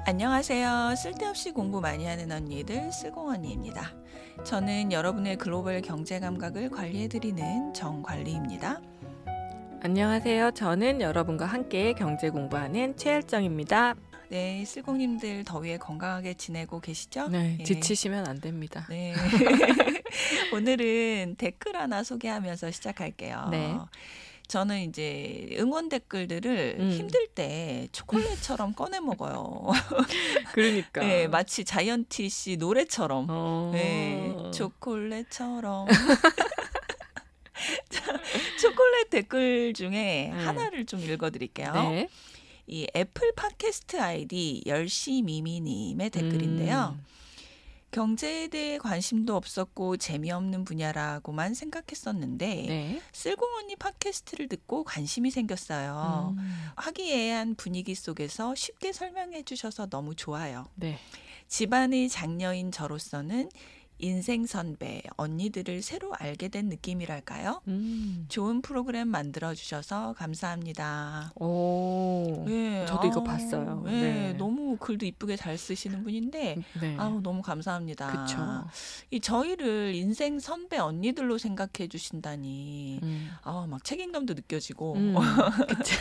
안녕하세요. 쓸데없이 공부 많이 하는 언니들 슬공언니입니다. 저는 여러분의 글로벌 경제 감각을 관리해드리는 정관리입니다. 안녕하세요. 저는 여러분과 함께 경제 공부하는 최열정입니다. 네, 슬공님들 더위에 건강하게 지내고 계시죠? 네, 지치시면 안 됩니다. 네. 오늘은 댓글 하나 소개하면서 시작할게요. 네. 저는 이제 응원 댓글들을 힘들 때 초콜릿처럼 꺼내 먹어요. 그러니까. 네, 마치 자이언티 씨 노래처럼. 네, 초콜릿처럼. 자, 초콜릿 댓글 중에 하나를 좀 읽어드릴게요. 네. 이 애플 팟캐스트 아이디 열시미미님의 댓글인데요. 경제에 대해 관심도 없었고 재미없는 분야라고만 생각했었는데 네. 쓸공언니 팟캐스트를 듣고 관심이 생겼어요. 화기애애한 분위기 속에서 쉽게 설명해 주셔서 너무 좋아요. 네. 집안의 장녀인 저로서는 인생 선배, 언니들을 새로 알게 된 느낌이랄까요? 좋은 프로그램 만들어주셔서 감사합니다. 오, 네, 저도 이거 봤어요. 네, 네. 너무 글도 이쁘게 잘 쓰시는 분인데 네. 아우 너무 감사합니다. 그쵸. 이 저희를 인생 선배 언니들로 생각해 주신다니 막 책임감도 느껴지고 그쵸.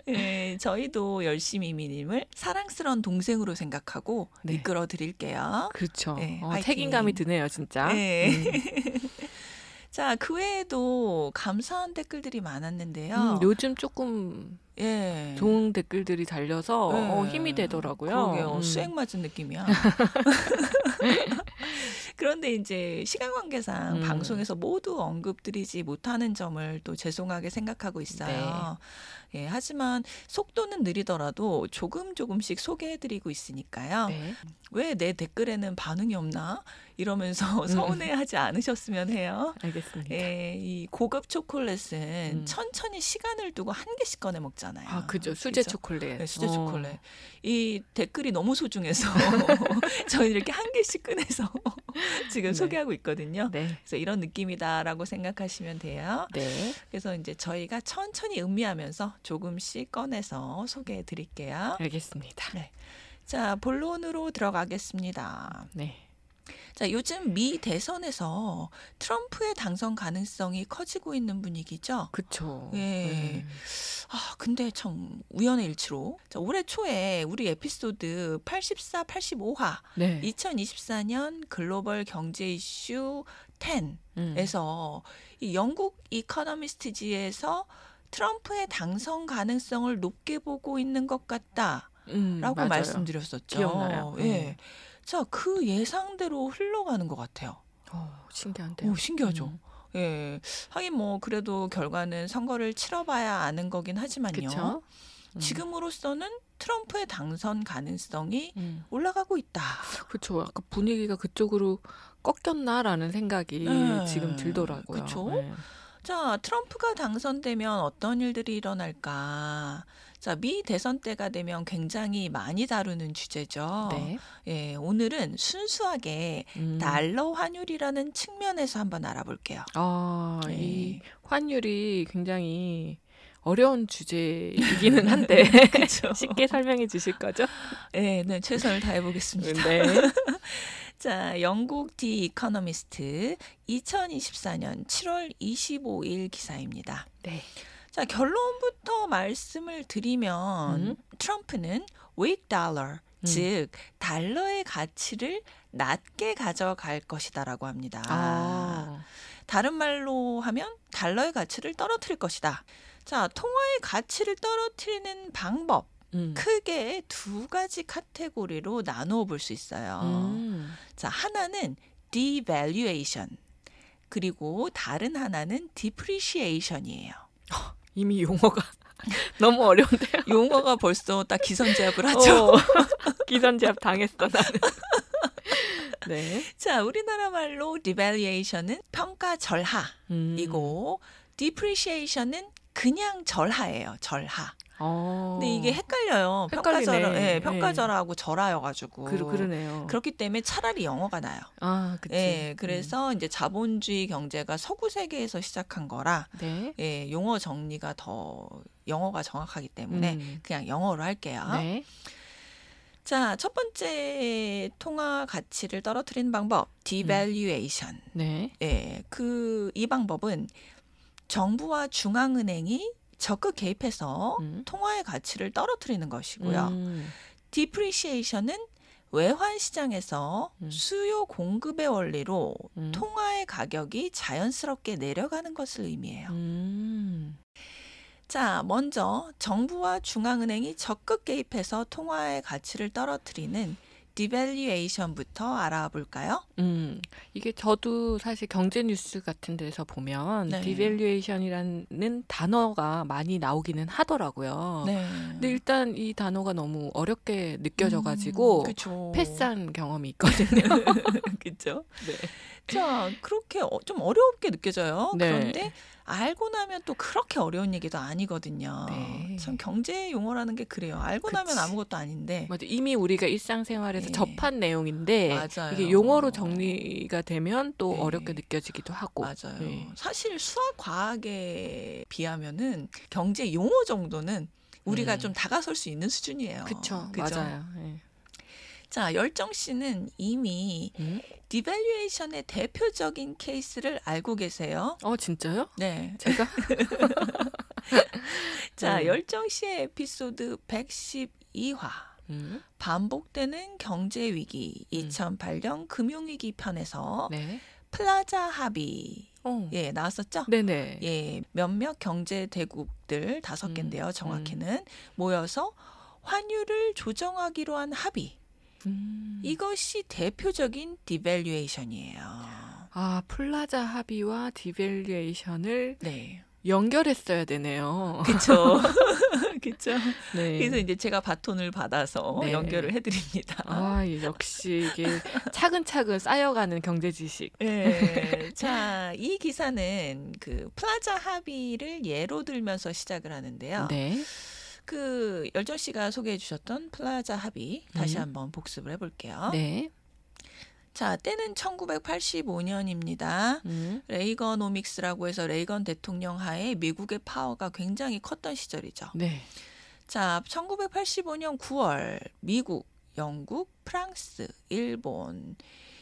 네, 저희도 열심히 미님을 사랑스러운 동생으로 생각하고 네. 이끌어 드릴게요. 그렇죠. 네, 책임감이 드네요, 진짜. 네. 자, 그 외에도 감사한 댓글들이 많았는데요. 요즘 조금 예. 좋은 댓글들이 달려서 네. 힘이 되더라고요. 그러게요. 수액 맞은 느낌이야. 그런데 이제 시간 관계상 방송에서 모두 언급드리지 못하는 점을 또 죄송하게 생각하고 있어요. 네. 예, 하지만 속도는 느리더라도 조금씩 소개해드리고 있으니까요. 네. 왜 내 댓글에는 반응이 없나? 이러면서 서운해하지 않으셨으면 해요. 알겠습니다. 예, 이 고급 초콜릿은 천천히 시간을 두고 한 개씩 꺼내 먹잖아요. 아, 그죠. 수제 그죠? 초콜릿. 네, 수제 초콜릿. 이 댓글이 너무 소중해서 저희 이렇게 한 개씩 꺼내서 지금 소개하고 있거든요. 네. 그래서 이런 느낌이다라고 생각하시면 돼요. 네. 그래서 이제 저희가 천천히 음미하면서 조금씩 꺼내서 소개해 드릴게요. 알겠습니다. 네. 자, 본론으로 들어가겠습니다. 네. 자, 요즘 미 대선에서 트럼프의 당선 가능성이 커지고 있는 분위기죠. 그쵸. 예. 근데 참 우연의 일치로 자, 올해 초에 우리 에피소드 84, 85화 네. 2024년 글로벌 경제 이슈 10에서 이 영국 이코노미스트지에서 트럼프의 당선 가능성을 높게 보고 있는 것 같다라고 맞아요. 말씀드렸었죠. 기억나요. 예. 자, 그 예상대로 흘러가는 것 같아요. 신기한데요. 오, 신기하죠. 예. 하긴 뭐 그래도 결과는 선거를 치러봐야 아는 거긴 하지만요. 그쵸? 지금으로서는 트럼프의 당선 가능성이 올라가고 있다. 그렇죠. 아까 분위기가 그쪽으로 꺾였나라는 생각이 지금 들더라고요. 그렇죠. 네. 자, 트럼프가 당선되면 어떤 일들이 일어날까? 자, 미 대선 때가 되면 굉장히 많이 다루는 주제죠. 네. 예, 오늘은 순수하게 달러 환율이라는 측면에서 한번 알아볼게요. 이 네. 환율이 굉장히 어려운 주제이기는 한데 쉽게 설명해 주실 거죠? 네, 최선을 다해 보겠습니다. 네. 자, 영국 디 이코노미스트 2024년 7월 25일 기사입니다. 네. 자, 결론부터 말씀을 드리면 트럼프는 weak dollar, 즉 달러의 가치를 낮게 가져갈 것이다라고 합니다. 다른 말로 하면 달러의 가치를 떨어뜨릴 것이다. 자, 통화의 가치를 떨어뜨리는 방법. 크게 두 가지 카테고리로 나누어 볼 수 있어요. 자, 하나는 devaluation, 그리고 다른 하나는 depreciation이에요. 이미 용어가 너무 어려운데요. 용어가 벌써 딱 기선제압을 하죠. 기선제압 당했어 나는. 네. 자, 우리나라 말로 devaluation은 평가 절하이고 depreciation은 그냥 절하예요. 절하. 근데 이게 헷갈려요. 헷갈리네. 평가절하고 절하여가지고. 그러네요. 그렇기 때문에 차라리 영어가 나요. 그치. 예, 그래서 이제 자본주의 경제가 서구 세계에서 시작한 거라, 네. 예, 용어 정리가 더 영어가 정확하기 때문에 그냥 영어로 할게요. 네. 자, 첫 번째 통화 가치를 떨어뜨리는 방법, devaluation. 네. 예, 이 방법은 정부와 중앙은행이 적극 개입해서 통화의 가치를 떨어뜨리는 것이고요. depreciation은 외환 시장에서 수요 공급의 원리로 통화의 가격이 자연스럽게 내려가는 것을 의미해요. 자, 먼저 정부와 중앙은행이 적극 개입해서 통화의 가치를 떨어뜨리는 devaluation부터 알아볼까요? 이게 저도 사실 경제 뉴스 같은 데서 보면 네. devaluation이라는 단어가 많이 나오기는 하더라고요. 네. 근데 일단 이 단어가 너무 어렵게 느껴져가지고 그쵸. 패스한 경험이 있거든요. 그렇죠. 네. 자, 그렇게 좀 어렵게 느껴져요. 네. 그런데 알고 나면 또 그렇게 어려운 얘기도 아니거든요. 네. 참 경제 용어라는 게 그래요. 알고 나면 그치. 아무것도 아닌데. 맞아. 이미 우리가 일상생활에서 네. 접한 내용인데 맞아요. 이게 용어로 정리가 되면 또 네. 어렵게 느껴지기도 하고. 맞아요. 네. 사실 수학 과학에 비하면은 경제 용어 정도는 우리가 좀 다가설 수 있는 수준이에요. 그쵸. 그죠? 맞아요. 네. 자, 열정 씨는 이미 디밸류에이션의 대표적인 케이스를 알고 계세요? 진짜요? 네. 제가? 자, 열정 씨의 에피소드 112화. 반복되는 경제 위기 2008년 금융위기 편에서 네. 플라자 합의 예, 나왔었죠? 네네. 예, 몇몇 경제 대국들 5개인데요. 정확히는 모여서 환율을 조정하기로 한 합의. 이것이 대표적인 디밸류에이션이에요. 아, 플라자 합의와 디밸류에이션을 네. 연결했어야 되네요. 그렇죠. 그렇죠. 네. 그래서 이제 제가 바톤을 받아서 네. 연결을 해드립니다. 아, 역시 이게 차근차근 쌓여가는 경제 지식. 네. 자, 이 기사는 그 플라자 합의를 예로 들면서 시작을 하는데요. 네. 그 열정 씨가 소개해 주셨던 플라자 합의 다시 한번 복습을 해볼게요. 네. 자, 때는 1985년입니다. 레이거노믹스라고 해서 레이건 대통령 하에 미국의 파워가 굉장히 컸던 시절이죠. 네. 자, 1985년 9월 미국, 영국, 프랑스, 일본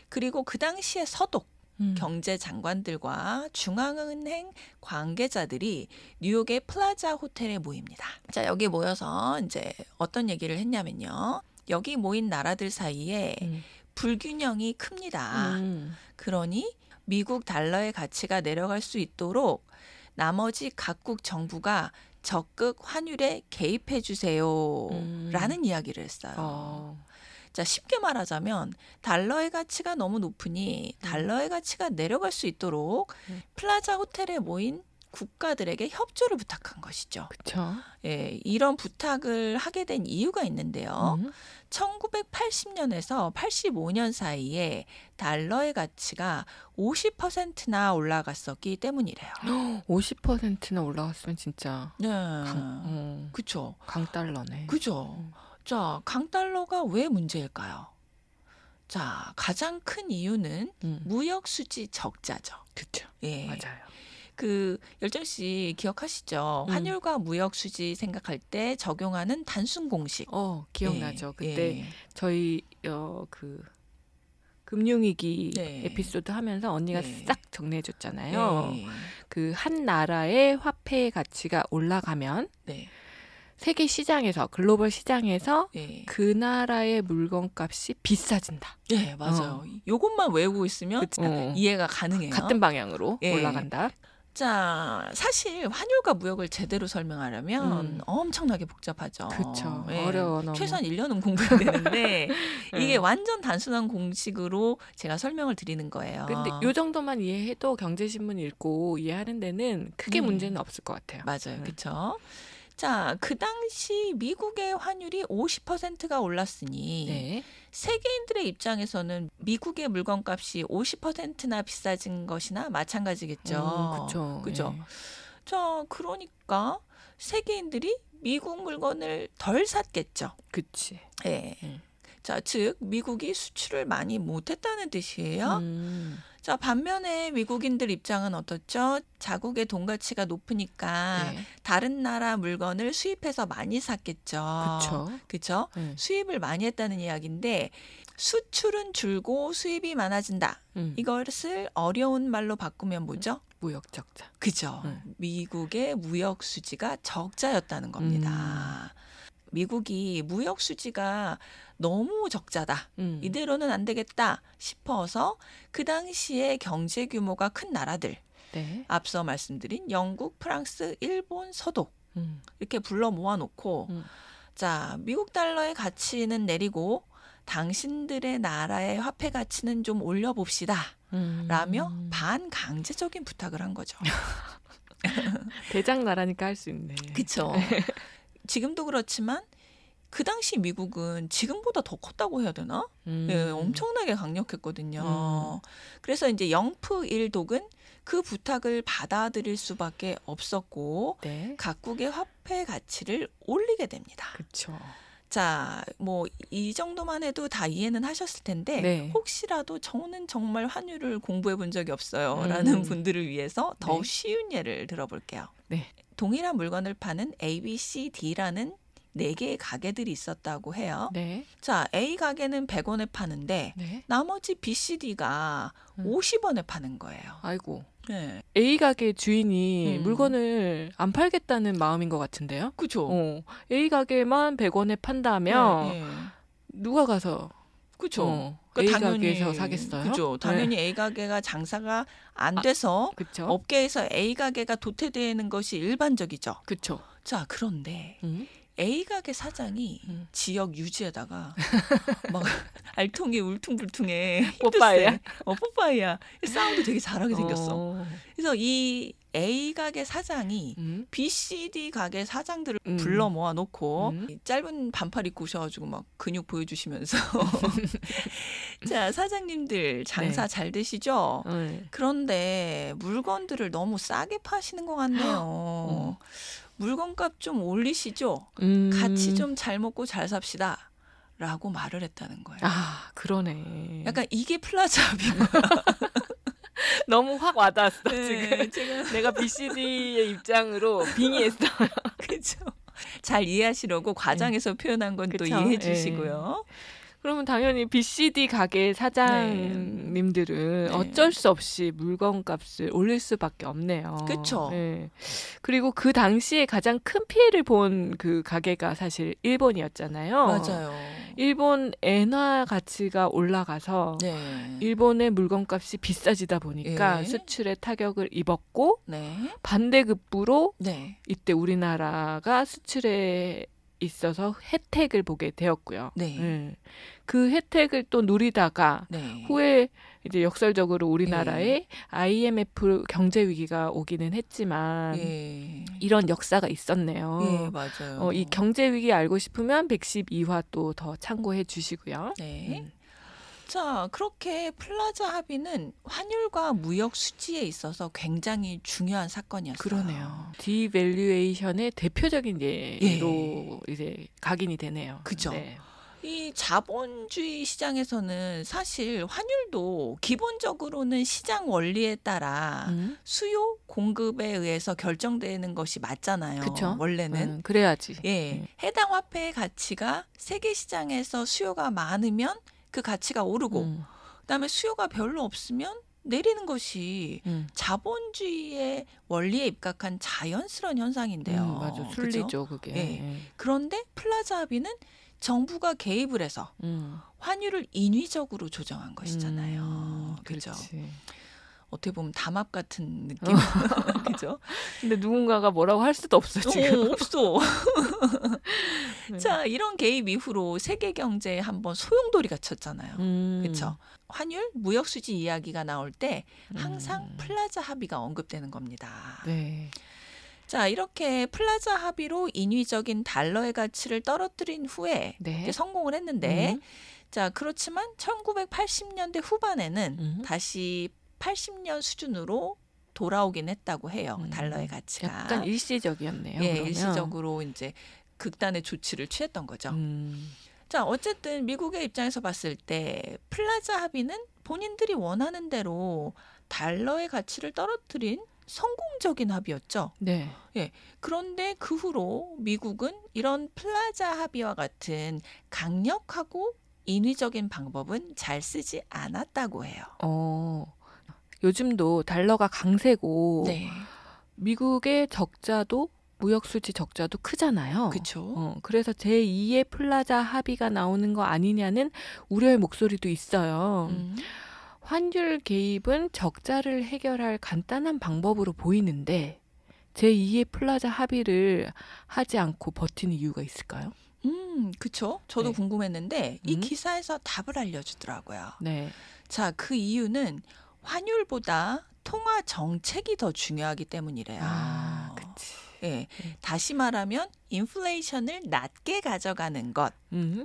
그리고 그 당시의 서독 경제장관들과 중앙은행 관계자들이 뉴욕의 플라자 호텔에 모입니다. 자, 여기 모여서 이제 어떤 얘기를 했냐면요. 여기 모인 나라들 사이에 불균형이 큽니다. 그러니 미국 달러의 가치가 내려갈 수 있도록 나머지 각국 정부가 적극 환율에 개입해 주세요라는 이야기를 했어요. 자, 쉽게 말하자면 달러의 가치가 너무 높으니 달러의 가치가 내려갈 수 있도록 플라자 호텔에 모인 국가들에게 협조를 부탁한 것이죠. 그렇죠. 예, 이런 부탁을 하게 된 이유가 있는데요. 1980년에서 85년 사이에 달러의 가치가 50%나 올라갔었기 때문이래요. 50%나 올라갔으면 진짜 네, 그렇죠. 강달러네. 그죠. 자, 강달러가 왜 문제일까요? 자, 가장 큰 이유는 무역 수지 적자죠. 그렇죠. 예. 맞아요. 그 열정 씨 기억하시죠? 환율과 무역 수지 생각할 때 적용하는 단순 공식. 기억나죠. 예, 그때 예. 저희 그 금융위기 네. 에피소드 하면서 언니가 네. 싹 정리해줬잖아요. 예. 그 한 나라의 화폐의 가치가 올라가면 네. 세계 시장에서 글로벌 시장에서 예. 그 나라의 물건값이 비싸진다. 예, 맞아요. 요것만 외우고 있으면 그치. 이해가 가능해요. 같은 방향으로 예. 올라간다. 자, 사실 환율과 무역을 제대로 설명하려면 엄청나게 복잡하죠. 그렇죠. 예. 어려워 너무. 최소한 1년은 공부해야 되는데 이게 완전 단순한 공식으로 제가 설명을 드리는 거예요. 근데 요 정도만 이해해도 경제신문 읽고 이해하는 데는 크게 문제는 없을 것 같아요. 맞아요. 그렇죠. 자, 그 당시 미국의 환율이 50%가 올랐으니 네. 세계인들의 입장에서는 미국의 물건값이 50%나 비싸진 것이나 마찬가지겠죠. 그렇죠. 그죠. 자, 그러니까 세계인들이 미국 물건을 덜 샀겠죠. 그치. 예. 자, 즉 미국이 수출을 많이 못했다는 뜻이에요. 자, 반면에 미국인들 입장은 어떻죠? 자국의 돈 가치가 높으니까 네. 다른 나라 물건을 수입해서 많이 샀겠죠. 그쵸. 그쵸? 수입을 많이 했다는 이야기인데 수출은 줄고 수입이 많아진다. 이것을 어려운 말로 바꾸면 뭐죠? 무역 적자. 그죠. 미국의 무역 수지가 적자였다는 겁니다. 미국이 무역 수지가 너무 적자다. 이대로는 안 되겠다 싶어서 그 당시에 경제 규모가 큰 나라들, 네. 앞서 말씀드린 영국, 프랑스, 일본, 서독 이렇게 불러 모아놓고 자, 미국 달러의 가치는 내리고 당신들의 나라의 화폐 가치는 좀 올려봅시다. 라며 반강제적인 부탁을 한 거죠. 대장 나라니까 할 수 있네. 그렇죠. 지금도 그렇지만 그 당시 미국은 지금보다 더 컸다고 해야 되나? 네, 엄청나게 강력했거든요. 그래서 이제 영프 일독은 그 부탁을 받아들일 수밖에 없었고 네. 각국의 화폐 가치를 올리게 됩니다. 그렇죠. 자, 뭐 이 정도만 해도 다 이해는 하셨을 텐데 네. 혹시라도 저는 정말 환율을 공부해 본 적이 없어요 라는 분들을 위해서 더 네. 쉬운 예를 들어볼게요. 네. 동일한 물건을 파는 A, B, C, D라는 4개의 가게들이 있었다고 해요. 네. 자, A 가게는 100원에 파는데 네. 나머지 B, C, D가 50원에 파는 거예요. 아이고. 네. A 가게 주인이 물건을 안 팔겠다는 마음인 것 같은데요. 그죠. A 가게만 100원에 판다면 네, 네. 누가 가서 그죠. A 가게에서 사겠어요? 그죠. 당연히 A 가게가 장사가 안 돼서 그렇죠. 업계에서 A 가게가 도태되는 것이 일반적이죠. 그렇죠. 자, 그런데 A 가게 사장이 지역 유지에다가 막 알통이 울퉁불퉁해. 뽀빠이야. 뽀빠이야. 사운드 되게 잘하게 생겼어. 그래서 이 A 가게 사장이 B, C, D 가게 사장들을 불러 모아놓고 짧은 반팔 입고 오셔가지고 막 근육 보여주시면서 자, 사장님들 장사 네. 잘 되시죠? 그런데 물건들을 너무 싸게 파시는 것 같네요. 물건값 좀 올리시죠. 같이 좀 잘 먹고 잘 삽시다. 라고 말을 했다는 거예요. 아, 그러네. 약간 이게 플라자 합인 거야. 너무 확 와닿았어. 네, 지금 내가 BCD의 입장으로 빙의했어요. 그렇죠. 잘 이해하시려고 과장해서 표현한 건 또 이해해 주시고요. 그러면 당연히 BCD 가게 사장님들은 네. 어쩔 수 없이 물건값을 올릴 수밖에 없네요. 그렇죠. 네. 그리고 그 당시에 가장 큰 피해를 본 그 가게가 사실 일본이었잖아요. 맞아요. 일본 엔화 가치가 올라가서 네. 일본의 물건값이 비싸지다 보니까 예. 수출에 타격을 입었고 네. 반대급부로 네. 이때 우리나라가 수출에 있어서 혜택을 보게 되었고요. 네. 그 혜택을 또 누리다가 네. 후에 이제 역설적으로 우리나라에 IMF 경제 위기가 오기는 했지만 예. 이런 역사가 있었네요. 예, 맞아요. 이 경제 위기 알고 싶으면 112화 또 더 참고해 주시고요. 네. 자, 그렇게 플라자 합의는 환율과 무역 수지에 있어서 굉장히 중요한 사건이었어요. 그러네요. 디밸류에이션의 대표적인 예로 이제 각인이 되네요. 그죠. 네. 이 자본주의 시장에서는 사실 환율도 기본적으로는 시장 원리에 따라 수요, 공급에 의해서 결정되는 것이 맞잖아요. 그쵸? 원래는. 그래야지. 예, 해당 화폐의 가치가 세계 시장에서 수요가 많으면 그 가치가 오르고 그다음에 수요가 별로 없으면 내리는 것이 자본주의의 원리에 입각한 자연스러운 현상인데요. 맞아. 그죠? 순리죠, 그게. 예. 그런데 플라자 합의는 정부가 개입을 해서 환율을 인위적으로 조정한 것이잖아요. 그죠? 그렇지. 어떻게 보면 담합 같은 느낌. 그죠? 근데 누군가가 뭐라고 할 수도 없어, 지금. 없어. 자, 이런 개입 이후로 세계 경제에 한번 소용돌이가 쳤잖아요. 그렇죠? 환율, 무역 수지 이야기가 나올 때 항상 플라자 합의가 언급되는 겁니다. 네. 자, 이렇게 플라자 합의로 인위적인 달러의 가치를 떨어뜨린 후에 네. 이제 성공을 했는데 자, 그렇지만 1980년대 후반에는 다시 80년 수준으로 돌아오긴 했다고 해요. 달러의 가치가. 약간 일시적이었네요. 예, 그러면. 일시적으로 이제 극단의 조치를 취했던 거죠. 자, 어쨌든 미국의 입장에서 봤을 때 플라자 합의는 본인들이 원하는 대로 달러의 가치를 떨어뜨린 성공적인 합의였죠. 네. 예. 그런데 그 후로 미국은 이런 플라자 합의와 같은 강력하고 인위적인 방법은 잘 쓰지 않았다고 해요. 요즘도 달러가 강세고 네. 미국의 적자도 무역 수지 적자도 크잖아요. 그렇죠. 그래서 제2의 플라자 합의가 나오는 거 아니냐는 우려의 목소리도 있어요. 환율 개입은 적자를 해결할 간단한 방법으로 보이는데 제2의 플라자 합의를 하지 않고 버티는 이유가 있을까요? 그렇죠. 저도 네. 궁금했는데 이 기사에서 답을 알려주더라고요. 네. 자, 그 이유는 환율보다 통화 정책이 더 중요하기 때문이래요. 그치. 예, 다시 말하면 인플레이션을 낮게 가져가는 것,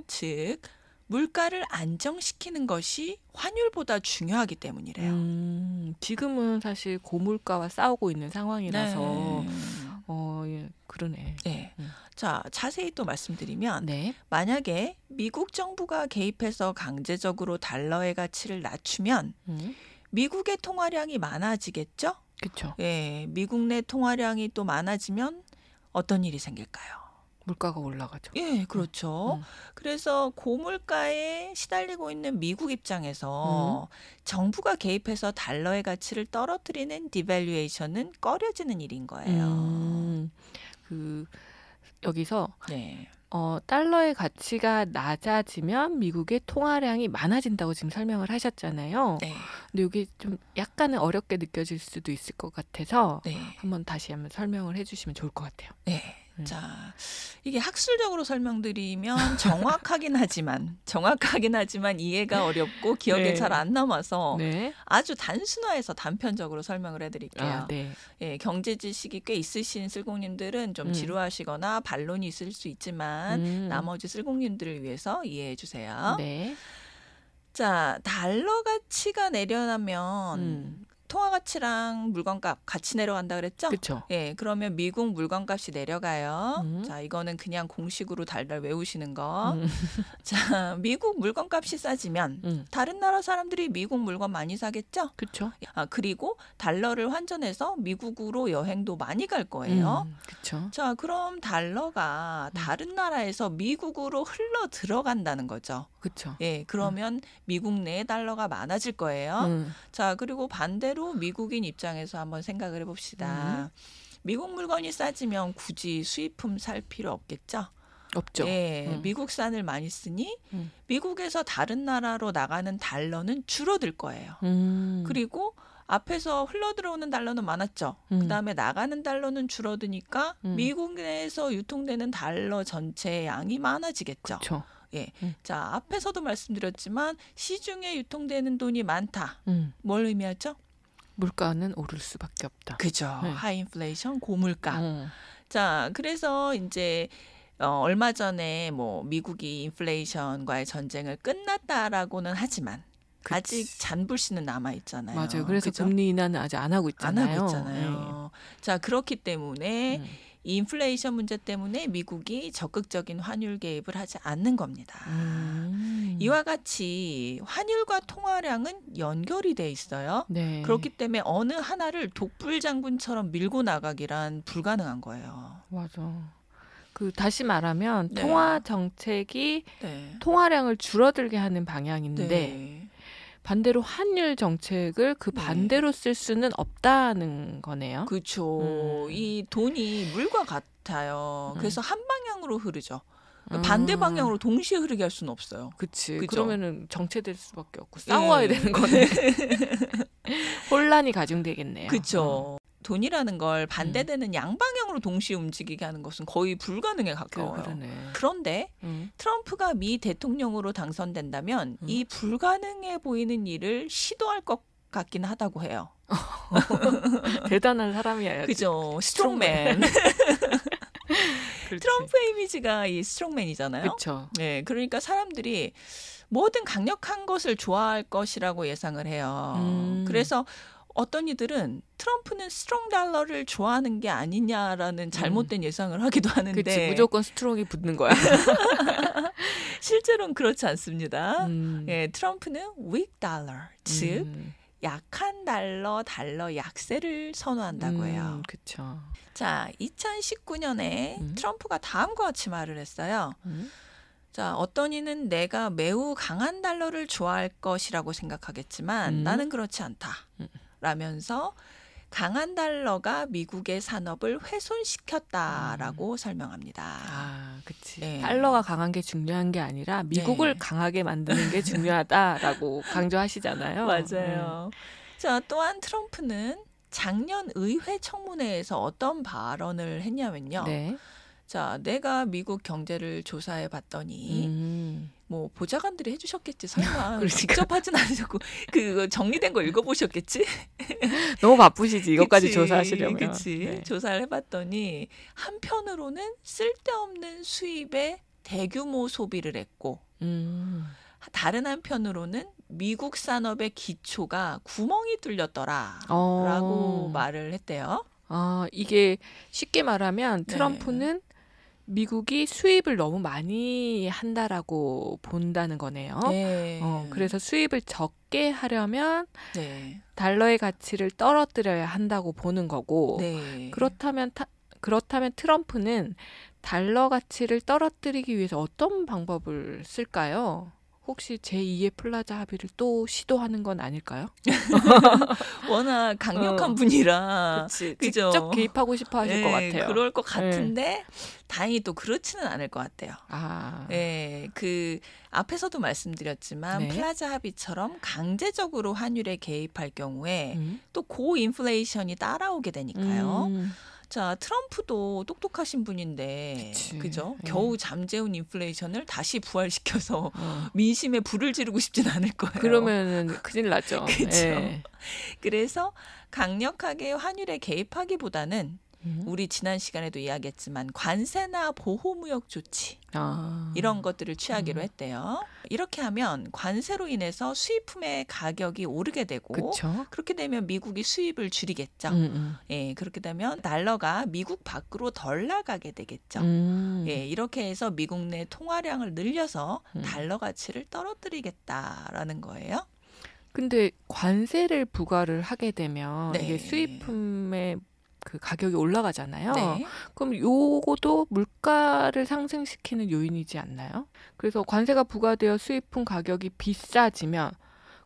즉 물가를 안정시키는 것이 환율보다 중요하기 때문이래요. 지금은 사실 고물가와 싸우고 있는 상황이라서 네. 예, 그러네. 네. 자, 자세히 또 말씀드리면 네. 만약에 미국 정부가 개입해서 강제적으로 달러의 가치를 낮추면 미국의 통화량이 많아지겠죠? 그렇죠. 예, 미국 내 통화량이 또 많아지면 어떤 일이 생길까요? 물가가 올라가죠. 예, 그렇죠. 그래서 고물가에 시달리고 있는 미국 입장에서 정부가 개입해서 달러의 가치를 떨어뜨리는 디밸류에이션은 꺼려지는 일인 거예요. 여기서 네. 달러의 가치가 낮아지면 미국의 통화량이 많아진다고 지금 설명을 하셨잖아요. 네. 근데 이게 좀 약간은 어렵게 느껴질 수도 있을 것 같아서 네. 다시 한번 설명을 해주시면 좋을 것 같아요. 네. 자, 이게 학술적으로 설명드리면 정확하긴 하지만 이해가 어렵고 기억에 네. 잘 안 남아서 네. 아주 단순화해서 단편적으로 설명을 해드릴게요. 네. 예, 경제 지식이 꽤 있으신 쓸공님들은 좀 지루하시거나 반론이 있을 수 있지만 나머지 쓸공님들을 위해서 이해해 주세요. 네. 자, 달러 가치가 내려나면 통화 가치랑 물건값 같이 내려간다 그랬죠? 그렇죠. 예, 그러면 미국 물건값이 내려가요. 자, 이거는 그냥 공식으로 달달 외우시는 거. 자, 미국 물건값이 싸지면 다른 나라 사람들이 미국 물건 많이 사겠죠? 그렇죠. 그리고 달러를 환전해서 미국으로 여행도 많이 갈 거예요. 그렇죠. 자, 그럼 달러가 다른 나라에서 미국으로 흘러 들어간다는 거죠. 그렇죠. 예, 그러면 미국 내에 달러가 많아질 거예요. 자, 그리고 반대로 미국인 입장에서 한번 생각을 해봅시다. 미국 물건이 싸지면 굳이 수입품 살 필요 없겠죠? 없죠. 예, 미국산을 많이 쓰니 미국에서 다른 나라로 나가는 달러는 줄어들 거예요. 그리고 앞에서 흘러들어오는 달러는 많았죠. 그다음에 나가는 달러는 줄어드니까 미국 내에서 유통되는 달러 전체의 양이 많아지겠죠. 그렇죠. 예. 자, 앞에서도 말씀드렸지만 시중에 유통되는 돈이 많다. 뭘 의미하죠? 물가는 오를 수밖에 없다. 그죠. 네. 하이 인플레이션, 고물가. 자, 그래서 이제 얼마 전에 뭐 미국이 인플레이션과의 전쟁을 끝났다라고는 하지만 아직 잔불씨는 남아 있잖아요. 맞아요. 그래서 그죠? 금리 인하는 아직 안 하고 있잖아요. 안 하고 있잖아요. 자, 그렇기 때문에 이 인플레이션 문제 때문에 미국이 적극적인 환율 개입을 하지 않는 겁니다. 이와 같이 환율과 통화량은 연결이 돼 있어요. 네. 그렇기 때문에 어느 하나를 독불장군처럼 밀고 나가기란 불가능한 거예요. 맞아. 다시 말하면 네. 통화 정책이 네. 통화량을 줄어들게 하는 방향인데 네. 반대로 환율 정책을 그 반대로 쓸 수는 없다는 거네요. 그렇죠. 이 돈이 물과 같아요. 그래서 한 방향으로 흐르죠. 반대 방향으로 동시에 흐르게 할 수는 없어요. 그치. 그죠? 그러면은 정체될 수밖에 없고 싸워야 되는 거네. 혼란이 가중되겠네요. 그렇죠. 돈이라는 걸 반대되는 양방향으로 동시에 움직이게 하는 것은 거의 불가능에 가까워요. 그러네. 그런데 트럼프가 미 대통령으로 당선된다면 이 불가능해 보이는 일을 시도할 것 같긴 하다고 해요. 대단한 사람이야. 그죠. 스트롱맨. 트럼프의 이미지가 이 스트롱맨이잖아요. 그렇죠. 네, 그러니까 사람들이 뭐든 강력한 것을 좋아할 것이라고 예상을 해요. 그래서 어떤 이들은 트럼프는 스트롱 달러를 좋아하는 게 아니냐라는 잘못된 예상을 하기도 하는데. 그치, 무조건 스트롱이 붙는 거야. 실제로는 그렇지 않습니다. 예, 트럼프는 weak dollar, 즉 약한 달러 약세를 선호한다고 해요. 그렇죠. 자, 2019년에 트럼프가 다음과 같이 말을 했어요. 자, 어떤 이는 내가 매우 강한 달러를 좋아할 것이라고 생각하겠지만 나는 그렇지 않다. 라면서 강한 달러가 미국의 산업을 훼손시켰다라고 설명합니다. 아, 그치. 네. 달러가 강한 게 중요한 게 아니라 미국을 네. 강하게 만드는 게 중요하다라고 강조하시잖아요. 맞아요. 자, 또한 트럼프는 작년 의회 청문회에서 어떤 발언을 했냐면요. 네. 자, 내가 미국 경제를 조사해 봤더니 뭐 보좌관들이 해주셨겠지 설마 그러니까. 직접 하진 않으셨고 그 정리된 거 읽어보셨겠지? 너무 바쁘시지 이것까지 그치, 조사하시려면. 그치. 네. 조사를 해봤더니 한편으로는 쓸데없는 수입에 대규모 소비를 했고 다른 한편으로는 미국 산업의 기초가 구멍이 뚫렸더라라고 말을 했대요. 아, 이게 쉽게 말하면 트럼프는 미국이 수입을 너무 많이 한다라고 본다는 거네요. 네. 그래서 수입을 적게 하려면 네. 달러의 가치를 떨어뜨려야 한다고 보는 거고 네. 그렇다면 트럼프는 달러 가치를 떨어뜨리기 위해서 어떤 방법을 쓸까요? 혹시 제2의 플라자 합의를 또 시도하는 건 아닐까요? 워낙 강력한 분이라 그치. 그죠? 직접 개입하고 싶어 하실 것 같아요. 그럴 것 같은데 다행히 또 그렇지는 않을 것 같아요. 아. 네, 그 앞에서도 말씀드렸지만 플라자 합의처럼 강제적으로 환율에 개입할 경우에 또 고인플레이션이 따라오게 되니까요. 자, 트럼프도 똑똑하신 분인데, 그죠? 겨우 잠재운 인플레이션을 다시 부활시켜서 민심에 불을 지르고 싶진 않을 거예요. 그러면은 큰일 나죠. 그렇죠. 그래서 강력하게 환율에 개입하기보다는 우리 지난 시간에도 이야기했지만 관세나 보호무역 조치 이런 것들을 취하기로 했대요. 이렇게 하면 관세로 인해서 수입품의 가격이 오르게 되고 그쵸? 그렇게 되면 미국이 수입을 줄이겠죠. 예, 그렇게 되면 달러가 미국 밖으로 덜 나가게 되겠죠. 예, 이렇게 해서 미국 내 통화량을 늘려서 달러 가치를 떨어뜨리겠다라는 거예요. 근데 관세를 부과를 하게 되면 네. 이게 수입품의 그 가격이 올라가잖아요. 네. 그럼 요것도 물가를 상승시키는 요인이지 않나요? 그래서 관세가 부과되어 수입품 가격이 비싸지면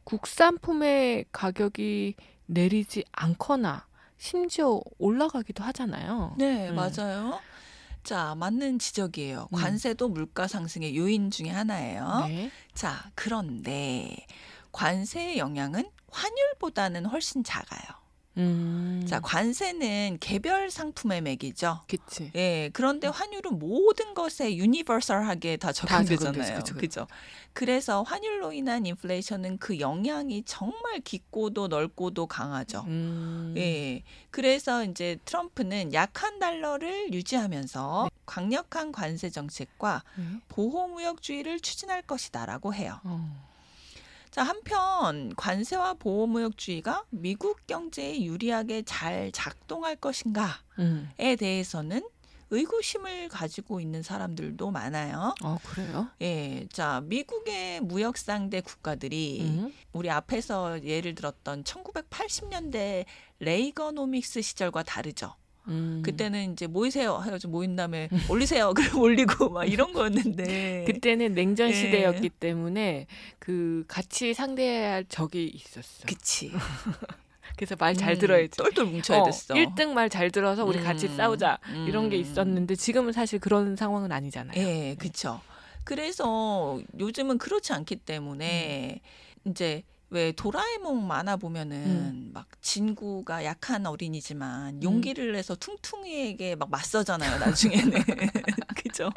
국산품의 가격이 내리지 않거나 심지어 올라가기도 하잖아요. 네, 맞아요. 자, 맞는 지적이에요. 관세도 물가 상승의 요인 중에 하나예요. 네. 자, 그런데 관세의 영향은 환율보다는 훨씬 작아요. 자, 관세는 개별 상품의 맥이죠. 그치. 예, 그런데 환율은 모든 것에 유니버설하게 다 적용되잖아요. 그죠? 그래서 환율로 인한 인플레이션은 그 영향이 정말 깊고도 넓고도 강하죠. 예, 그래서 이제 트럼프는 약한 달러를 유지하면서 강력한 관세 정책과 보호무역주의를 추진할 것이다라고 해요. 자, 한편 관세와 보호무역주의가 미국 경제에 유리하게 잘 작동할 것인가에 대해서는 의구심을 가지고 있는 사람들도 많아요. 그래요? 예, 자, 미국의 무역 상대 국가들이 우리 앞에서 예를 들었던 1980년대 레이거노믹스 시절과 다르죠. 그때는 이제 모이세요 해가지고 모인 다음에 올리세요 그럼 올리고 막 이런 거였는데 그때는 냉전 시대였기 때문에 그 같이 상대해야 할 적이 있었어. 그치. 그래서 말 잘 들어야지. 똘똘 뭉쳐야 됐어. 1등 말 잘 들어서 우리 같이 싸우자 이런 게 있었는데 지금은 사실 그런 상황은 아니잖아요. 예, 그렇죠. 그래서 요즘은 그렇지 않기 때문에 이제 왜 도라에몽 만화 보면은 막 진구가 약한 어린이지만 용기를 내서 퉁퉁이에게 막 맞서잖아요. 나중에는 그죠?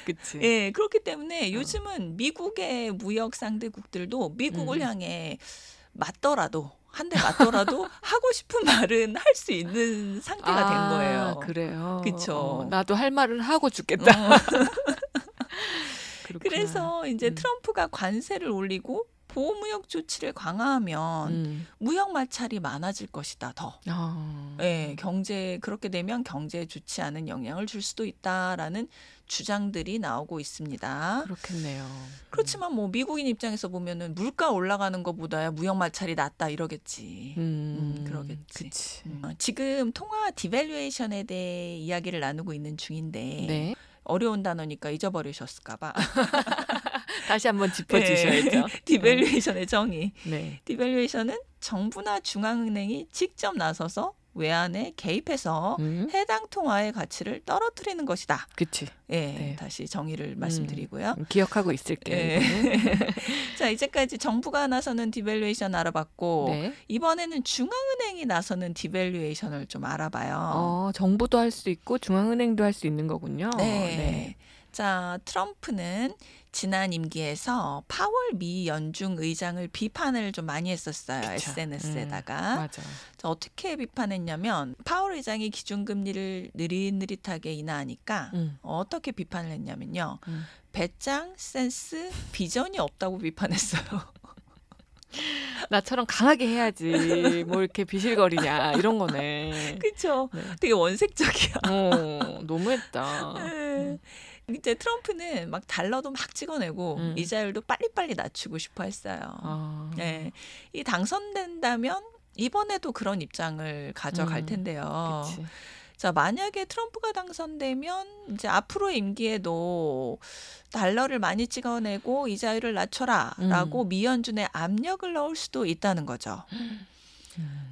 그치. 예, 그렇기 때문에 요즘은 미국의 무역 상대국들도 미국을 향해 맞더라도 한 대 맞더라도 하고 싶은 말은 할 수 있는 상태가 된 거예요. 그래요. 그렇죠. 나도 할 말은 하고 죽겠다. 그래서 이제 트럼프가 관세를 올리고 보호무역 조치를 강화하면 무역 마찰이 많아질 것이다. 더. 네, 그렇게 되면 경제에 좋지 않은 영향을 줄 수도 있다라는 주장들이 나오고 있습니다. 그렇겠네요. 그렇지만 뭐 미국인 입장에서 보면은 물가 올라가는 것보다 무역 마찰이 낫다 이러겠지. 그러겠지. 그치. 지금 통화 디밸류에이션에 대해 이야기를 나누고 있는 중인데 네. 어려운 단어니까 잊어버리셨을까 봐. 다시 한번 짚어주셔야죠. 네. 디밸류에이션의 정의. 네. 디밸류에이션은 정부나 중앙은행이 직접 나서서 외환에 개입해서 해당 통화의 가치를 떨어뜨리는 것이다. 그치. 예, 네. 다시 정의를 말씀드리고요. 기억하고 있을게요. 네. 자, 이제까지 정부가 나서는 디밸류에이션 알아봤고 네. 이번에는 중앙은행이 나서는 디밸류에이션을 좀 알아봐요. 정부도 할 수 있고 중앙은행도 할 수 있는 거군요. 네. 네. 자, 트럼프는 지난 임기에서 파월 미 연중 의장을 비판을 좀 많이 했었어요. 그쵸. SNS에다가. 맞아. 자, 어떻게 비판했냐면 파월 의장이 기준금리를 느릿느릿하게 인하하니까 어떻게 비판을 했냐면요. 배짱, 센스, 비전이 없다고 비판했어요. 나처럼 강하게 해야지. 뭐 이렇게 비실거리냐 이런 거네. 그렇죠. 네. 되게 원색적이야. 너무했다. 이제 트럼프는 막 달러도 막 찍어내고 이자율도 빨리빨리 낮추고 싶어 했어요. 네. 이 당선된다면 이번에도 그런 입장을 가져갈 텐데요. 그치. 자, 만약에 트럼프가 당선되면 이제 앞으로의 임기에도 달러를 많이 찍어내고 이자율을 낮춰라라고 미연준에 압력을 넣을 수도 있다는 거죠.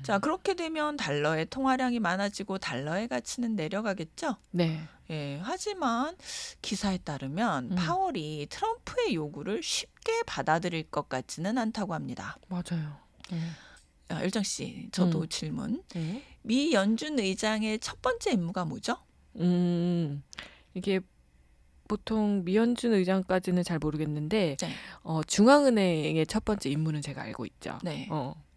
자, 그렇게 되면 달러의 통화량이 많아지고 달러의 가치는 내려가겠죠? 네. 예, 하지만 기사에 따르면 파월이 트럼프의 요구를 쉽게 받아들일 것 같지는 않다고 합니다. 맞아요. 일정 씨, 저도 질문. 미 연준 의장의 첫 번째 임무가 뭐죠? 이게 보통 미연준 의장까지는 잘 모르겠는데 네. 중앙은행의 첫 번째 임무는 제가 알고 있죠. 네.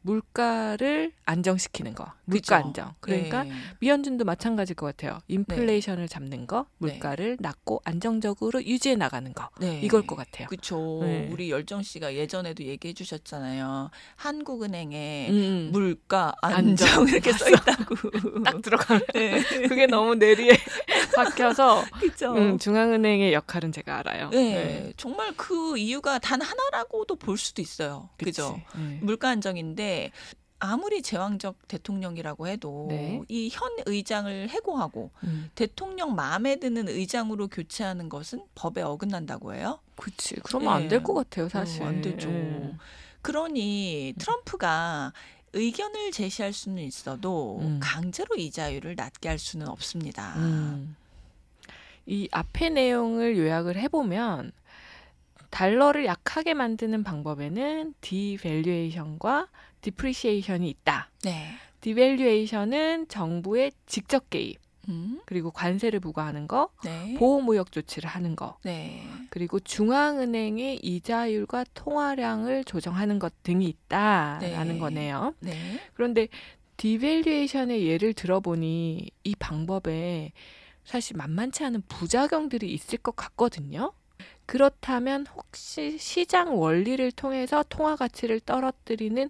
물가를 안정시키는 거. 물가 그쵸. 안정. 그러니까 네. 미연준도 마찬가지일 것 같아요. 인플레이션을 잡는 거, 물가를 낮고 안정적으로 유지해 나가는 거. 네. 이걸 것 같아요. 그렇죠. 네. 우리 열정 씨가 예전에도 얘기해 주셨잖아요. 한국은행에 물가 안정 이렇게 써 있다고. 딱 들어가면 네. 그게 너무 뇌리에 박혀서 그렇죠. 중앙은행의 역할은 제가 알아요. 네. 정말 그 이유가 단 하나라고도 볼 수도 있어요. 그죠? 물가 안정인데 아무리 제왕적 대통령이라고 해도 네. 이 현 의장을 해고하고 대통령 마음에 드는 의장으로 교체하는 것은 법에 어긋난다고 해요. 그렇지. 그러면 안 될 것 같아요, 사실. 안 되죠. 그러니 트럼프가 의견을 제시할 수는 있어도 강제로 이자율을 낮게 할 수는 없습니다. 이 앞의 내용을 요약을 해보면 달러를 약하게 만드는 방법에는 디밸류에이션과 디프리시에이션이 있다. 네. 디밸류에이션은 정부의 직접 개입, 그리고 관세를 부과하는 거, 네. 보호무역 조치를 하는 거, 네. 그리고 중앙은행의 이자율과 통화량을 조정하는 것 등이 있다라는 네. 거네요. 네. 그런데 디밸류에이션의 예를 들어보니 이 방법에 사실 만만치 않은 부작용들이 있을 것 같거든요. 그렇다면 혹시 시장 원리를 통해서 통화 가치를 떨어뜨리는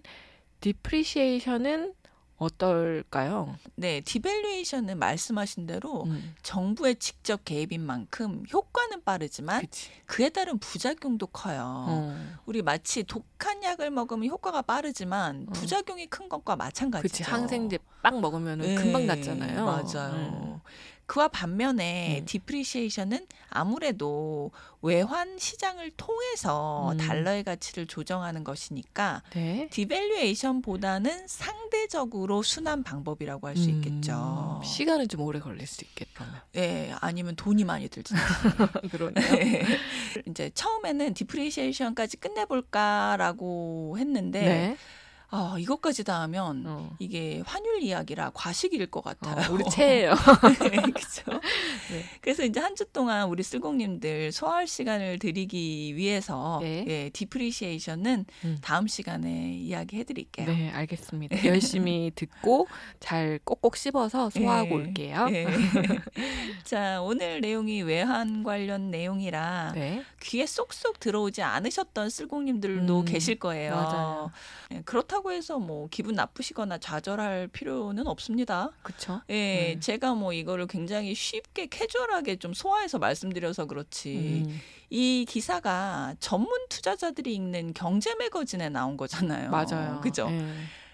디프리시에이션은 어떨까요? 네, 디밸류에이션은 말씀하신 대로 정부의 직접 개입인 만큼 효과는 빠르지만 그치. 그에 따른 부작용도 커요. 우리 마치 독한 약을 먹으면 효과가 빠르지만 부작용이 큰 것과 마찬가지죠. 그치. 항생제 빵 먹으면 네, 금방 낫잖아요. 맞아요. 그와 반면에 디프리시에이션은 아무래도 외환 시장을 통해서 달러의 가치를 조정하는 것이니까 네. 디밸류에이션보다는 상대적으로 순한 방법이라고 할 수 있겠죠. 시간은 좀 오래 걸릴 수 있겠다. 네, 아니면 돈이 많이 들지. 그러네요. 네. 이제 처음에는 디프리시에이션까지 끝내볼까라고 했는데 네. 이것까지 다 하면 이게 환율 이야기라 과식일 것 같아요. 우리 체예요. 네, 그렇죠. 네. 그래서 이제 한 주 동안 우리 쓸공님들 소화할 시간을 드리기 위해서 예, 디프리시에이션은 다음 시간에 이야기해드릴게요. 네, 알겠습니다. 열심히 듣고 잘 꼭꼭 씹어서 소화하고 올게요. 자, 오늘 내용이 외환 관련 내용이라 귀에 쏙쏙 들어오지 않으셨던 쓸공님들도 계실 거예요. 맞아요. 그렇다고 해서 뭐 기분 나쁘시거나 좌절할 필요는 없습니다. 그렇죠. 예, 제가 뭐 이거를 굉장히 쉽게 캐주얼하게 좀 소화해서 말씀드려서 그렇지. 이 기사가 전문 투자자들이 읽는 경제 매거진에 나온 거잖아요. 맞아요. 그죠?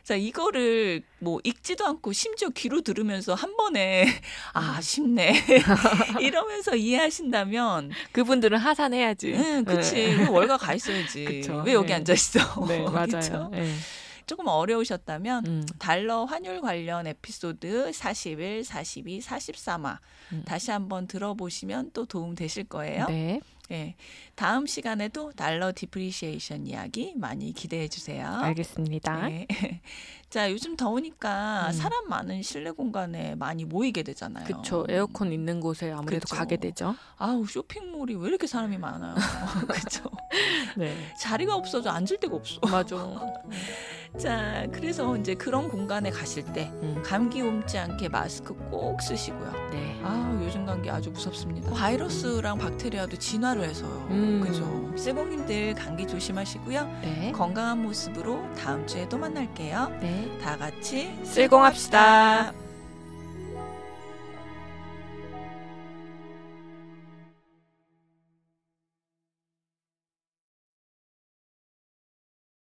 자, 이거를 뭐 읽지도 않고 심지어 귀로 들으면서 한 번에 쉽네 이러면서 이해하신다면 그분들은 하산해야지. 그치. 월가 가 있어야지. 그쵸. 왜 여기 앉아 있어? 네, 맞아요. 조금 어려우셨다면 달러 환율 관련 에피소드 41, 42, 43화 다시 한번 들어보시면 또 도움 되실 거예요. 네. 네. 다음 시간에도 달러 디프리시에이션 이야기 많이 기대해 주세요. 알겠습니다. 네. 자, 요즘 더우니까 사람 많은 실내 공간에 많이 모이게 되잖아요. 그렇죠. 에어컨 있는 곳에 아무래도 그쵸. 가게 되죠. 쇼핑몰이 왜 이렇게 사람이 많아요. 그렇죠. 네. 자리가 없어져 앉을 데가 없어. 맞아. 자, 그래서 이제 그런 공간에 가실 때 감기 옮지 않게 마스크 꼭 쓰시고요. 네. 요즘 감기 아주 무섭습니다. 바이러스랑 박테리아도 진화를 해서요. 그죠? 쓸공님들 감기 조심하시고요. 네. 건강한 모습으로 다음 주에 또 만날게요. 네. 다 같이 쓸공합시다.